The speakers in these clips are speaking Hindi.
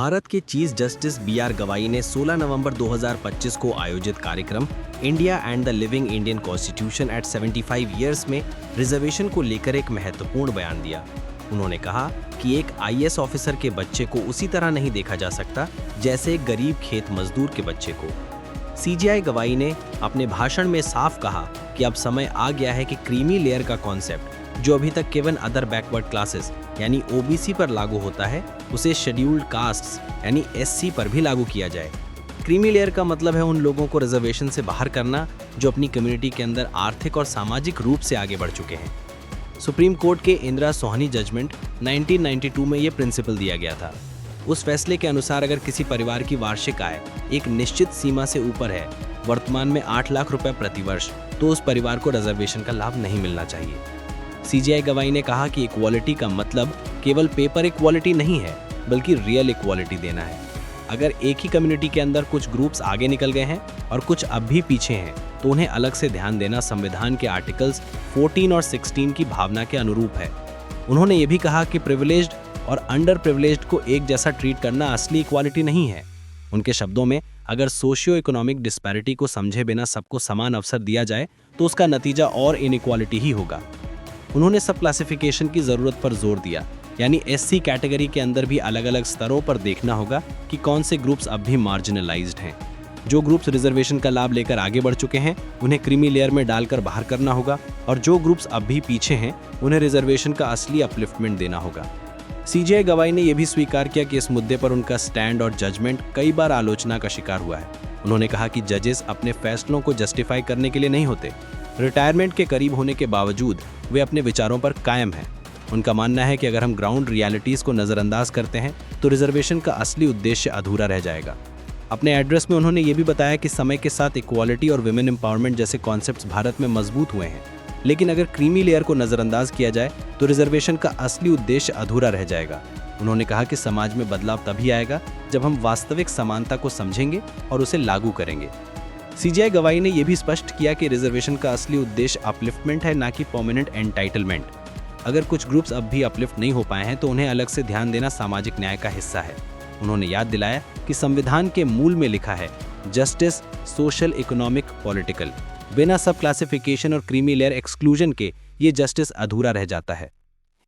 भारत के चीफ जस्टिस बी.आर. गवाई ने 16 नवंबर 2025 को आयोजित कार्यक्रम India and the living Indian constitution eight 75 years में रिजर्वेशन को लेकर एक महत्वपूर्ण बयान दिया। उन्होंने कहा कि एक आईएएस ऑफिसर के बच्चे को उसी तरह नहीं देखा जा सकता जैसे एक गरीब खेत मजदूर के बच्चे को। सीजेआई गवाई ने अपने भाषण में साफ कहा कि अब समय आ गया है कि क्रीमी लेयर का कॉन्सेप्ट, जो अभी तक केवल अदर बैकवर्ड क्लासेस यानी ओबीसी पर लागू होता है, उसे शेड्यूल्ड कास्ट्स यानी एससी पर भी लागू किया जाए। क्रीमी लेयर का मतलब है उन लोगों को रिजर्वेशन से बाहर करना जो अपनी कम्युनिटी के अंदर आर्थिक और सामाजिक रूप से आगे बढ़ चुके हैं। सुप्रीम कोर्ट के इंदिरा सोहनी जजमेंट 1992 में ये प्रिंसिपल दिया गया था। उस फैसले के अनुसार अगर किसी परिवार की वार्षिक आय एक निश्चित सीमा से ऊपर है, वर्तमान में 8 लाख रुपए प्रति वर्ष, तो उस परिवार को रिजर्वेशन का लाभ नहीं मिलना चाहिए। सीजेआई गवाई ने कहा कि इक्वालिटी का मतलब केवल पेपर इक्वालिटी नहीं है, बल्कि रियल इक्वालिटी देना है। अगर एक ही कम्युनिटी के अंदर कुछ ग्रुप्स आगे निकल गए हैं और कुछ अब भी पीछे हैं, तो उन्हें अलग से ध्यान देना संविधान के आर्टिकल्स 14 और 16 की भावना के अनुरूप है। उन्होंने ये भी कहा कि प्रिविलेज्ड और अंडर प्रिविलेज्ड को एक जैसा ट्रीट करना असली इक्वालिटी नहीं है। उनके शब्दों में, अगर सोशियो इकोनॉमिक डिस्पैरिटी को समझे बिना सबको समान अवसर दिया जाए तो उसका नतीजा और इनइक्वालिटी ही होगा। उन्होंने सब क्लासिफिकेशन की जरूरत पर जोर दिया, यानी एससी कैटेगरी के अंदर भी अलग अलग स्तरों पर देखना होगा कि कौन से ग्रुप्स अब भी मार्जिनलाइज्ड हैं। जो ग्रुप्स रिजर्वेशन का लाभ लेकर आगे बढ़ चुके हैं, उन्हें क्रीमी लेयर में डालकर बाहर करना होगा, और जो ग्रुप्स अब भी पीछे हैं, उन्हें रिजर्वेशन का असली अपलिफ्टमेंट देना होगा। सीजेआई गवाई ने यह भी स्वीकार किया कि इस मुद्दे पर उनका स्टैंड और जजमेंट कई बार आलोचना का शिकार हुआ है। उन्होंने कहा कि जजेस अपने फैसलों को जस्टिफाई करने के लिए नहीं होते। रिटायरमेंट के करीब होने के बावजूद वे अपने विचारों पर कायम हैं। उनका मानना है कि अगर हम ग्राउंड रियलिटीज को नज़रअंदाज करते हैं तो रिजर्वेशन का असली उद्देश्य अधूरा रह जाएगा। अपने एड्रेस में उन्होंने ये भी बताया कि समय के साथ इक्वालिटी और विमेन एम्पावरमेंट जैसे कॉन्सेप्ट्स भारत में मजबूत हुए हैं, लेकिन अगर क्रीमी लेयर को नज़रअंदाज किया जाए तो रिजर्वेशन का असली उद्देश्य अधूरा रह जाएगा। उन्होंने कहा कि समाज में बदलाव तभी आएगा जब हम वास्तविक समानता को समझेंगे और उसे लागू करेंगे। सीजेआई गवाई ने यह भी स्पष्ट किया कि रिजर्वेशन का असली उद्देश्य अपलिफ्टमेंट है, ना कि परमानेंट एंटाइटलमेंट। अगर कुछ ग्रुप्स अब भी अपलिफ्ट नहीं हो पाए हैं तो उन्हें अलग से ध्यान देना सामाजिक न्याय का हिस्सा है। उन्होंने याद दिलाया कि संविधान के मूल में लिखा है जस्टिस, सोशल, इकोनॉमिक, पॉलिटिकल। बिना सब क्लासिफिकेशन और क्रीमी लेयर एक्सक्लूजन के ये जस्टिस अधूरा रह जाता है।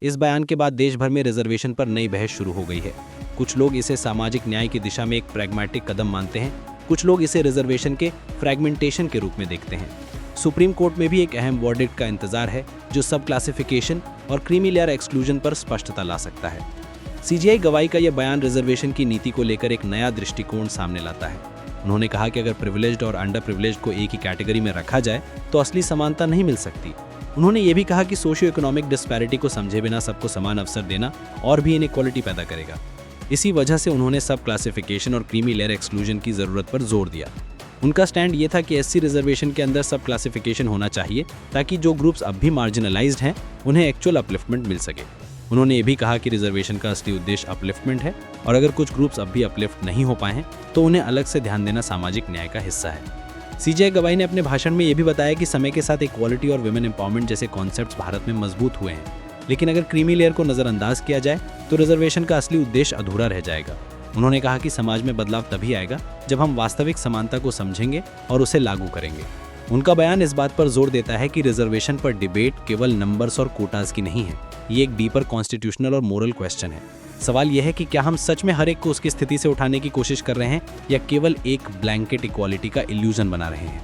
इस बयान के बाद देश भर में रिजर्वेशन पर नई बहस शुरू हो गई है। कुछ लोग इसे सामाजिक न्याय की दिशा में एक प्रैग्मेटिक कदम मानते हैं, कुछ लोग इसे रिजर्वेशन के फ्रैगमेंटेशन के रूप में देखते हैं। सुप्रीम कोर्ट में भी एक अहम वर्डिक्ट का इंतजार है जो सब क्लासिफिकेशन और क्रीमी लेयर एक्सक्लूजन पर स्पष्टता ला सकता है। सीजेआई गवाई का यह बयान रिजर्वेशन की नीति को लेकर एक नया दृष्टिकोण सामने लाता है। उन्होंने कहा कि अगर प्रिविलेज्ड और अंडर प्रिविलेज्ड को एक ही कैटेगरी में रखा जाए तो असली समानता नहीं मिल सकती। उन्होंने ये भी कहा कि सोशियो इकोनॉमिक डिस्पैरिटी को समझे बिना सबको समान अवसर देना और भी इनइक्वालिटी पैदा करेगा। इसी वजह से उन्होंने सब क्लासिफिकेशन और क्रीमी लेयर एक्सक्लूजन की जरूरत पर जोर दिया। उनका स्टैंड ये था कि एससी रिजर्वेशन के अंदर सब क्लासिफिकेशन होना चाहिए ताकि जो ग्रुप्स अब भी मार्जिनलाइज्ड हैं उन्हें एक्चुअल अपलिफ्टमेंट मिल सके। उन्होंने ये भी कहा कि रिजर्वेशन का असली उद्देश्य अपलिफ्टमेंट है, और अगर कुछ ग्रुप्स अब भी अपलिफ्ट नहीं हो पाए हैं तो उन्हें अलग से ध्यान देना सामाजिक न्याय का हिस्सा है। सीजेआई गवाई ने अपने भाषण में ये भी बताया कि समय के साथ इक्वालिटी और विमेन एम्पावरमेंट जैसे कॉन्सेप्ट्स भारत में मजबूत हुए हैं, लेकिन अगर क्रीमी लेयर को नज़रअंदाज किया जाए तो रिजर्वेशन का असली उद्देश्य अधूरा रह जाएगा। उन्होंने कहा कि समाज में बदलाव तभी आएगा जब हम वास्तविक समानता को समझेंगे और उसे लागू करेंगे। उनका बयान इस बात पर जोर देता है कि रिजर्वेशन पर डिबेट केवल नंबर्स और कोटास की नहीं है, ये एक डीपर कॉन्स्टिट्यूशनल और मोरल क्वेश्चन है। सवाल यह है कि क्या हम सच में हर एक को उसकी स्थिति से उठाने की कोशिश कर रहे हैं या केवल एक ब्लैंकेट इक्वालिटी का इल्यूजन बना रहे हैं।